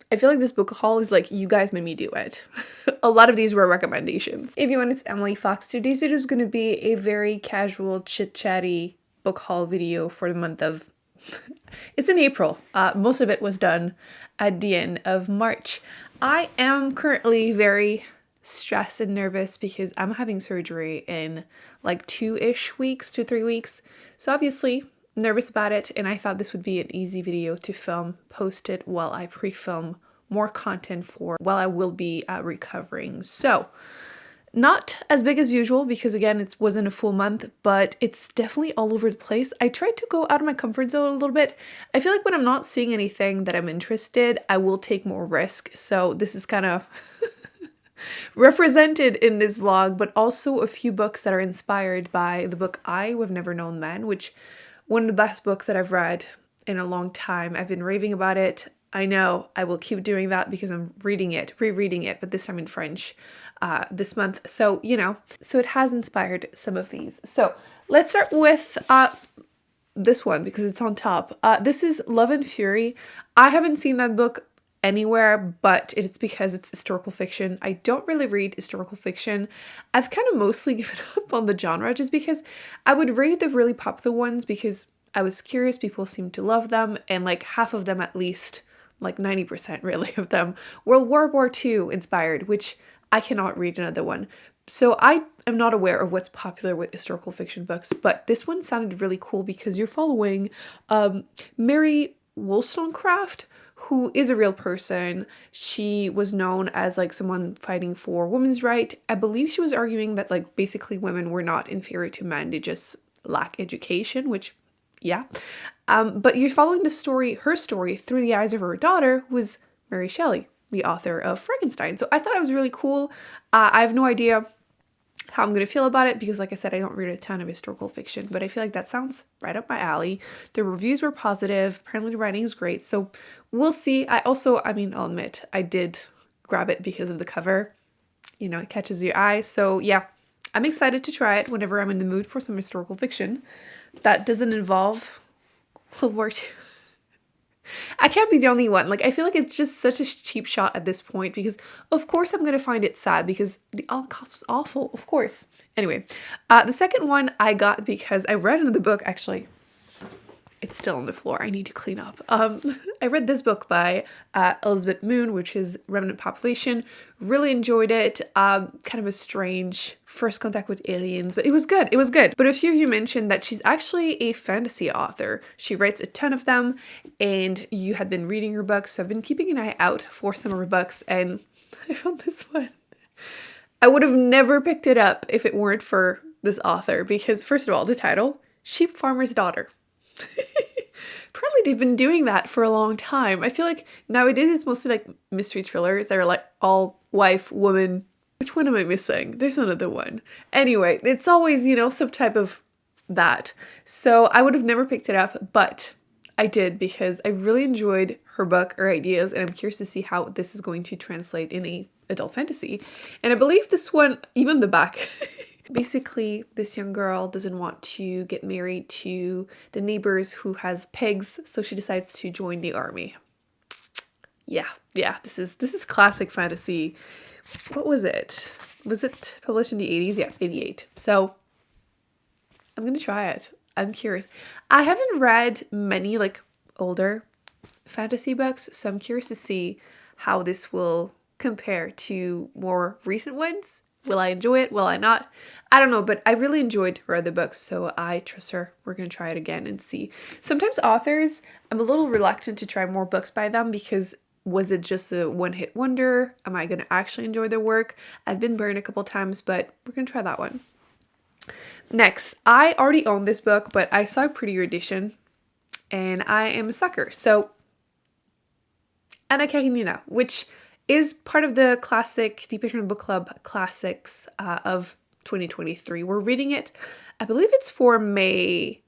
I feel like this book haul is like, you guys made me do it. A lot of these were recommendations. If you want, it's Emily Fox. Today's video is going to be a very casual, chit-chatty book haul video for the month of... It's in April. Most of it was done at the end of March. I am currently very stressed and nervous because I'm having surgery in like 2-ish weeks, 2-3 weeks. So obviously nervous about it, and I thought this would be an easy video to film, post it while I pre-film more content for while I will be recovering. So not as big as usual because again it wasn't a full month, but it's definitely all over the place. I tried to go out of my comfort zone a little bit. I feel like when I'm not seeing anything that I'm interested, I will take more risk. So this is kind of represented in this vlog, but also a few books that are inspired by the book We've Never Known Men, which one of the best books that I've read in a long time. I've been raving about it. I know I will keep doing that because I'm rereading it, but this time in French this month. So, you know, so it has inspired some of these. So let's start with this one because it's on top. This is Love and Fury. I haven't seen that book anywhere, but it's because it's historical fiction. I don't really read historical fiction. I've kind of mostly given up on the genre just because I would read the really popular ones because I was curious, people seem to love them, and like half of them, at least like 90% really of them, were World War II inspired, which I cannot read another one. So I am not aware of what's popular with historical fiction books, but this one sounded really cool because you're following Mary Wollstonecraft, who is a real person. She was known as like someone fighting for women's right. I believe she was arguing that like basically women were not inferior to men, they just lack education, which yeah. But you're following her story through the eyes of her daughter, who was Mary Shelley, the author of Frankenstein. So I thought it was really cool. I have no idea how I'm going to feel about it because like I said, I don't read a ton of historical fiction, but I feel like that sounds right up my alley. The reviews were positive. Apparently the writing is great. So we'll see. I'll admit, I did grab it because of the cover. You know, it catches your eye. So yeah, I'm excited to try it whenever I'm in the mood for some historical fiction that doesn't involve World War II. I can't be the only one. Like, I feel like it's just such a cheap shot at this point because, of course, I'm going to find it sad because the Holocaust was awful, of course. Anyway, the second one I got because I read another book, actually. It's still on the floor. I need to clean up. I read this book by Elizabeth Moon, which is Remnant Population. Really enjoyed it. Kind of a strange first contact with aliens, but it was good. It was good. But a few of you mentioned that she's actually a fantasy author. She writes a ton of them, and you had been reading her books, so I've been keeping an eye out for some of her books, and I found this one. I would have never picked it up if it weren't for this author, because first of all, the title, Sheep Farmer's Daughter. Apparently they've been doing that for a long time. I feel like nowadays it's mostly like mystery thrillers that are like all wife, woman. Which one am I missing? There's another one. Anyway, it's always, you know, some type of that. So I would have never picked it up, but I did because I really enjoyed her book, her ideas, and I'm curious to see how this is going to translate in a adult fantasy. And I believe this one, even the back, basically this young girl doesn't want to get married to the neighbors who has pigs, so she decides to join the army. Yeah, this is classic fantasy. What was it? Was it published in the 80s? Yeah, 88. So I'm gonna try it. I'm curious. I haven't read many like older fantasy books, so I'm curious to see how this will compare to more recent ones. Will I enjoy it? Will I not? I don't know, but I really enjoyed her other books, so I trust her. We're going to try it again and see. Sometimes authors, I'm a little reluctant to try more books by them because was it just a one-hit wonder? Am I going to actually enjoy their work? I've been burned a couple times, but we're going to try that one. Next, I already own this book, but I saw a prettier edition, and I am a sucker. So, Anna Karenina, which is part of the Patreon Book Club classics of 2023. We're reading it. I believe it's for May,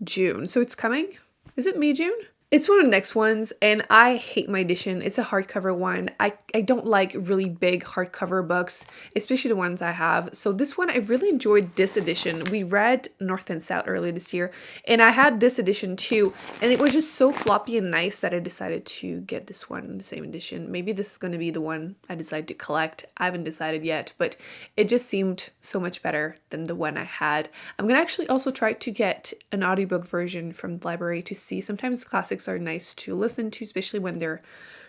June. So it's coming. Is it May, June? It's one of the next ones, and I hate my edition. It's a hardcover one. I don't like really big hardcover books, especially the ones I have. So this one, I really enjoyed this edition. We read North and South earlier this year, and I had this edition too, and it was just so floppy and nice that I decided to get this one in the same edition. Maybe this is going to be the one I decide to collect. I haven't decided yet, but it just seemed so much better than the one I had. I'm going to actually also try to get an audiobook version from the library to see. Sometimes classics are nice to listen to, especially when they're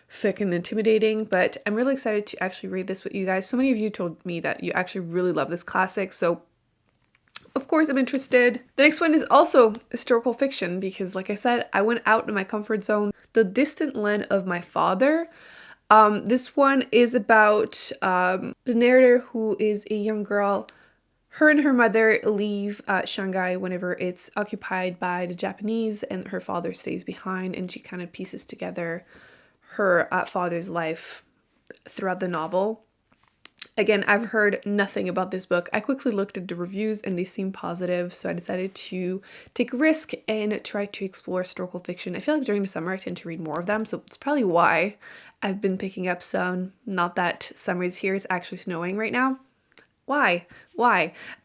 thick and intimidating, but I'm really excited to actually read this with you guys. So many of you told me that you actually really love this classic, so of course I'm interested. The next one is also historical fiction because, like I said, I went out of my comfort zone. The Distant Land of My Father. This one is about the narrator, who is a young girl. Her and her mother leave Shanghai whenever it's occupied by the Japanese, and her father stays behind, and she kind of pieces together her father's life throughout the novel. Again, I've heard nothing about this book. I quickly looked at the reviews and they seem positive, so I decided to take a risk and try to explore historical fiction. I feel like during the summer I tend to read more of them, so it's probably why I've been picking up some. Not that summer is here, it's actually snowing right now. Why?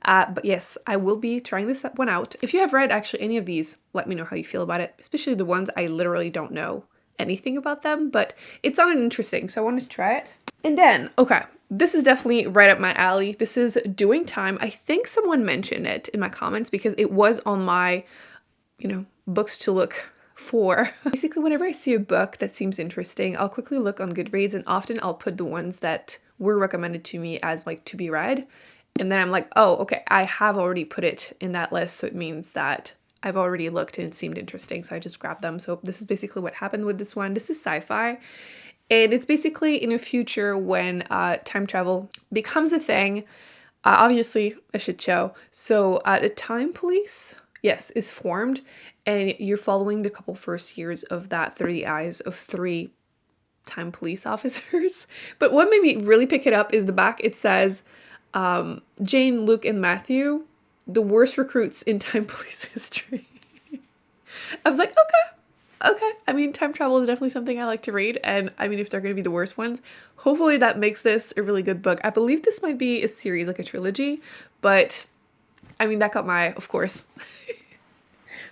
But yes, I will be trying this one out. If you have read actually any of these, let me know how you feel about it, especially the ones I literally don't know anything about them, but it sounded interesting, so I wanted to try it. And then, okay, this is definitely right up my alley. This is Doing Time. I think someone mentioned it in my comments because it was on my, books to look for. Basically, whenever I see a book that seems interesting, I'll quickly look on Goodreads, and often I'll put the ones that were recommended to me as like to be read. And then I'm like, oh, okay, I have already put it in that list. So it means that I've already looked and it seemed interesting. So I just grabbed them. So this is basically what happened with this one. This is sci-fi. And it's basically in a future when time travel becomes a thing. Obviously a shit show. So the time police, yes, is formed. And you're following the couple first years of that through the eyes of 3 time police officers. But what made me really pick it up is the back. It says Jane, Luke, and Matthew, the worst recruits in time police history. I was like, okay. I mean, time travel is definitely something I like to read, and I mean, if they're going to be the worst ones, hopefully that makes this a really good book. I believe this might be a series, like a trilogy, but I mean, that got my, of course.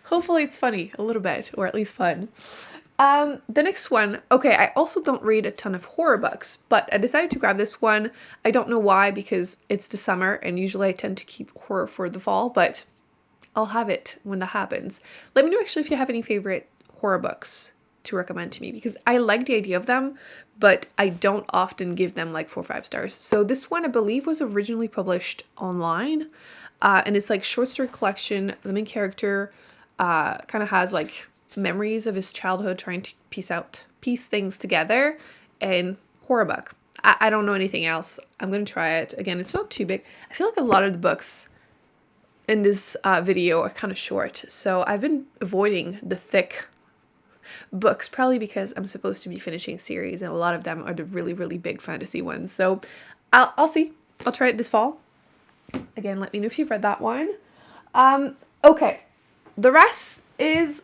Hopefully it's funny a little bit, or at least fun. The next one, okay, I also don't read a ton of horror books, but I decided to grab this one. I don't know why, because it's the summer and usually I tend to keep horror for the fall, but I'll have it when that happens. Let me know actually if you have any favorite horror books to recommend to me, because I like the idea of them, but I don't often give them like 4 or 5 stars. So this one I believe was originally published online, and it's like short story collection. The main character kind of has like memories of his childhood, trying to piece things together, and horror book. I don't know anything else. I'm gonna try it. Again, it's not too big. I feel like a lot of the books in this video are kind of short, so I've been avoiding the thick books, probably because I'm supposed to be finishing series, and a lot of them are the really, really big fantasy ones. So I'll see. I'll try it this fall. Again, let me know if you've read that one. Okay, the rest is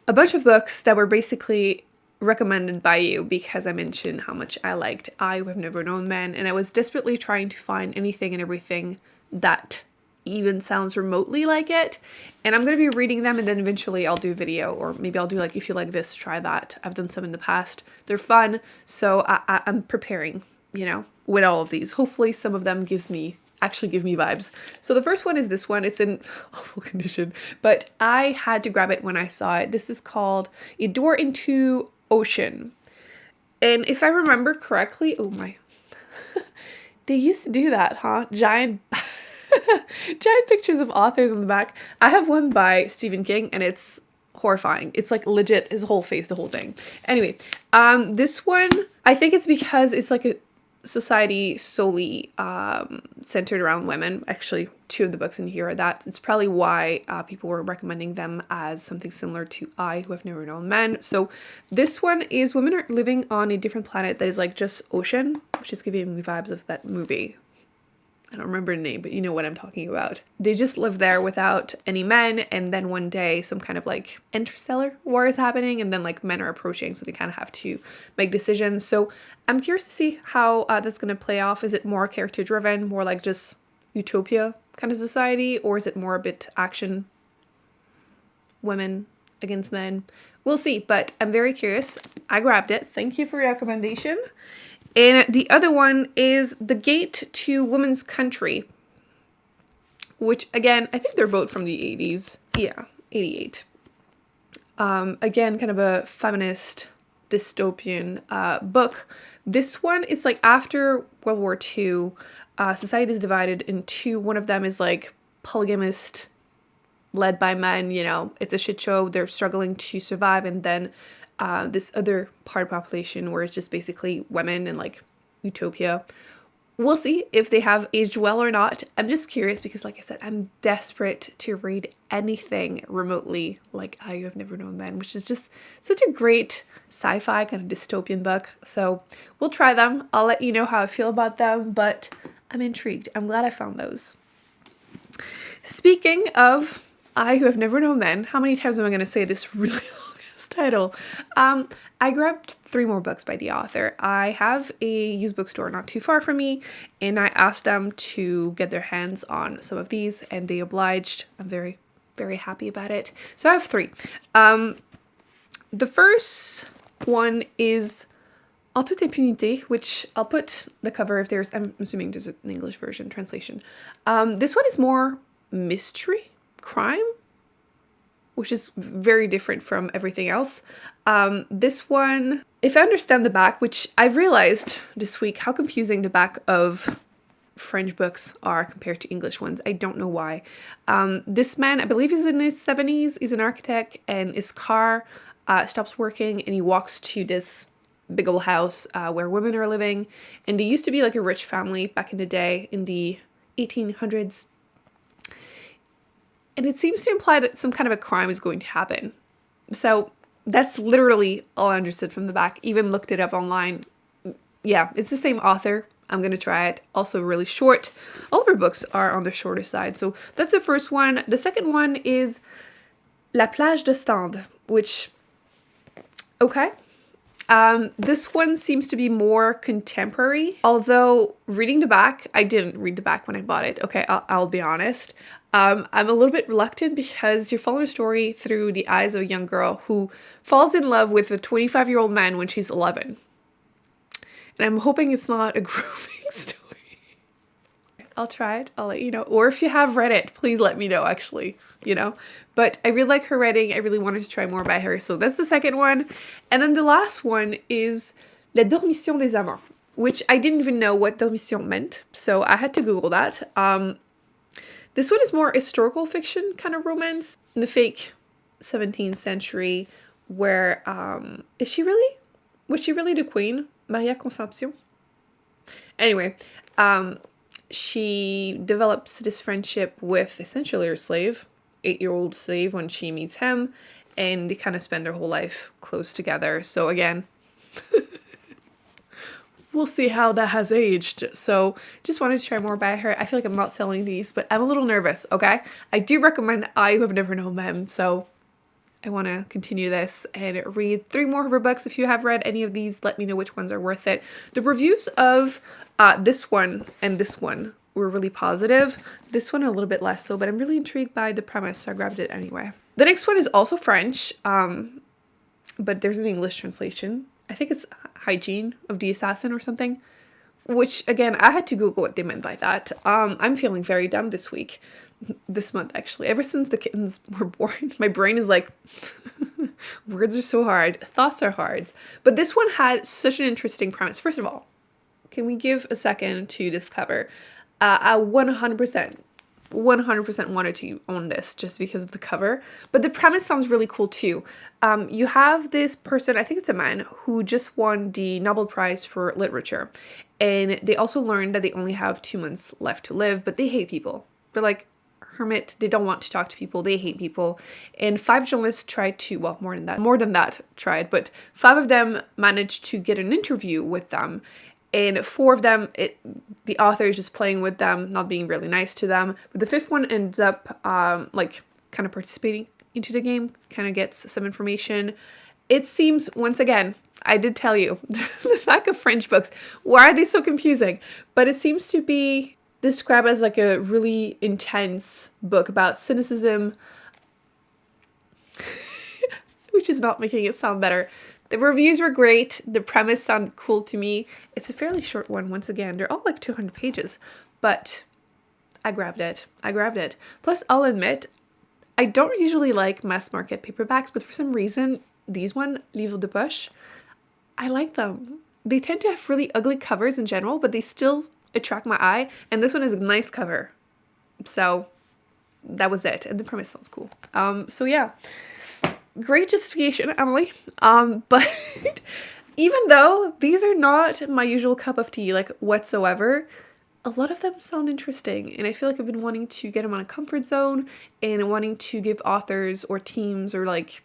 a bunch of books that were basically recommended by you because I mentioned how much I liked I Have Never Known Men, and I was desperately trying to find anything and everything that even sounds remotely like it, and I'm going to be reading them, and then eventually I'll do a video, or maybe I'll do like, if you like this, try that. I've done some in the past. They're fun, so I'm preparing, with all of these. Hopefully some of them give me vibes. So the first one is this one. It's in awful condition, but I had to grab it when I saw it. This is called A Door into Ocean. And if I remember correctly, oh my, they used to do that, huh? Giant pictures of authors on the back. I have one by Stephen King, and it's horrifying. It's like legit his whole face, the whole thing. Anyway, this one, I think it's because it's like a society solely centered around women. Actually, 2 of the books in here are that. It's probably why people were recommending them as something similar to I Who Have Never Known Men. So this one is women are living on a different planet that is like just ocean, which is giving me vibes of that movie. I don't remember the name, but you know what I'm talking about. They just live there without any men, and then one day some kind of like interstellar war is happening, and then like men are approaching, so they kind of have to make decisions. So I'm curious to see how that's going to play off. Is it more character driven, more like just utopia kind of society, or is it more a bit action, women against men? We'll see, but I'm very curious. I grabbed it. Thank you for your recommendation. And the other one is The Gate to Women's Country, which again, I think they're both from the 80s. Yeah, 88. Again, kind of a feminist dystopian book. This one, it's like after World War II, society is divided in two. One of them is like polygamist, led by men, you know, it's a shit show. They're struggling to survive. And then this other part of the population where it's just basically women and like utopia. We'll see if they have aged well or not. I'm just curious because, like I said, I'm desperate to read anything remotely like I Have Never Known Men, which is just such a great sci-fi kind of dystopian book. So we'll try them. I'll let you know how I feel about them, but I'm intrigued. I'm glad I found those. Speaking of I Who Have Never Known Men, how many times am I going to say this really long title? I grabbed 3 more books by the author. I have a used bookstore not too far from me, and I asked them to get their hands on some of these, and they obliged. I'm very, very happy about it. So I have 3. The first one is En toute impunité, which I'll put the cover if there's, I'm assuming there's an English version translation. This one is more mystery, crime, which is very different from everything else. This one, if I understand the back, which I've realized this week how confusing the back of French books are compared to English ones. I don't know why. This man, I believe he's in his 70s, he's an architect, and his car stops working and he walks to this big old house where women are living. And they used to be like a rich family back in the day in the 1800s. And it seems to imply that some kind of a crime is going to happen. So that's literally all I understood from the back. Even looked it up online. Yeah, it's the same author. I'm going to try it. Also really short. All of her books are on the shorter side. So that's the first one. The second one is La Plage de Stand, which, okay. This one seems to be more contemporary. Although reading the back, I didn't read the back when I bought it. Okay, I'll be honest. I'm a little bit reluctant because you're following a story through the eyes of a young girl who falls in love with a 25-year-old man when she's 11. And I'm hoping it's not a grooming story. I'll try it. I'll let you know. Or if you have read it, please let me know, actually, you know. But I really like her writing. I really wanted to try more by her. So that's the second one. And then the last one is La Dormition des Amants, which I didn't even know what dormition meant. So I had to Google that. This one is more historical fiction kind of romance in the fake 17th century where, was she really the queen? Maria Concepcion? Anyway, she develops this friendship with essentially her slave, 8-year-old slave when she meets him, and they kind of spend their whole life close together. So again, we'll see how that has aged. So just wanted to try more by her. I feel like I'm not selling these, but I'm a little nervous, okay? I do recommend I Who Have Never Known Men, so I want to continue this and read 3 more of her books. If you have read any of these, let me know which ones are worth it. The reviews of this one and this one were really positive. This one a little bit less so, but I'm really intrigued by the premise, so I grabbed it anyway. The next one is also French, but there's an English translation. I think it's Hygiene of the Assassin or something, which again, I had to Google what they meant by that. I'm feeling very dumb this month actually. Ever since the kittens were born, my brain is like, words are so hard, thoughts are hard. But this one had such an interesting premise. First of all, can we give a second to this cover? I 100% wanted to own this just because of the cover, but the premise sounds really cool too. You have this person, I think it's a man, who just won the Nobel Prize for Literature, and they also learned that they only have 2 months left to live, but they hate people. They're like hermit, they don't want to talk to people, they hate people, and 5 journalists tried to, well, more than that tried, but 5 of them managed to get an interview with them, In 4 of them, the author is just playing with them, not being really nice to them. But the 5th one ends up like kind of participating into the game, kind of gets some information. It seems, once again, I did tell you, the lack of French books, why are they so confusing? But it seems to be described as like a really intense book about cynicism, which is not making it sound better. The reviews were great. The premise sounded cool to me. It's a fairly short one, once again. They're all like 200 pages, but I grabbed it. I grabbed it. Plus, I'll admit, I don't usually like mass market paperbacks, but for some reason, these one, Livres de Poche, I like them. They tend to have really ugly covers in general, but they still attract my eye, and this one is a nice cover. So that was it, and the premise sounds cool. So yeah, great justification, Emily. But even though these are not my usual cup of tea, like whatsoever, a lot of them sound interesting, and I feel like I've been wanting to get them on a comfort zone and wanting to give authors or teams or like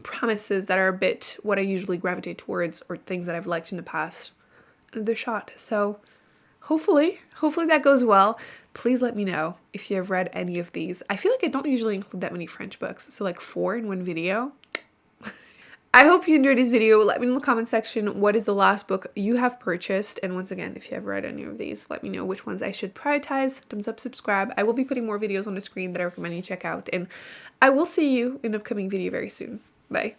premises that are a bit what I usually gravitate towards or things that I've liked in the past the shot. So hopefully that goes well. Please let me know if you have read any of these. I feel like I don't usually include that many French books, so like 4 in one video. I hope you enjoyed this video. Let me know in the comment section what is the last book you have purchased, and once again, if you have read any of these, let me know which ones I should prioritize. Thumbs up, subscribe. I will be putting more videos on the screen that I recommend you check out, and I will see you in an upcoming video very soon. Bye.